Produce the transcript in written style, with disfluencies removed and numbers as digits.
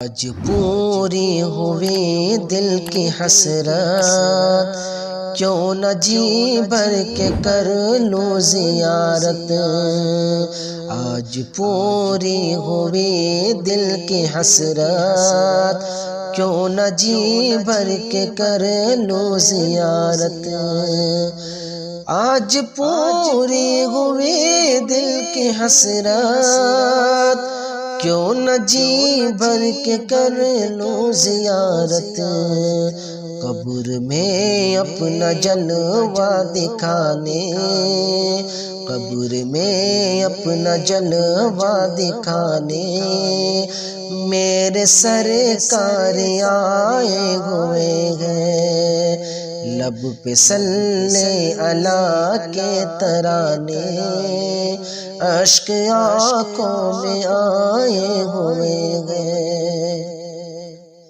آج پوری ہوئی دل کی حسرت، کیوں نہ جی بھر کے کر لوں زیارت۔ آج پوری ہوئی دل کی حسرت، کیوں نہ جی بھر کے کر لوں زیارت۔ آج پوری ہوئی دل کی حسرت، کیوں نہ جی بھر کے کر لوں زیارت۔ قبر میں اپنا جلوہ دکھانے، قبر میں اپنا جلوہ دکھانے میرے سرکار آئے ہوئے ہیں۔ لب پہ صلی علی کے ترانے اشک آنکھوں میں آئے ہوئے ہیں۔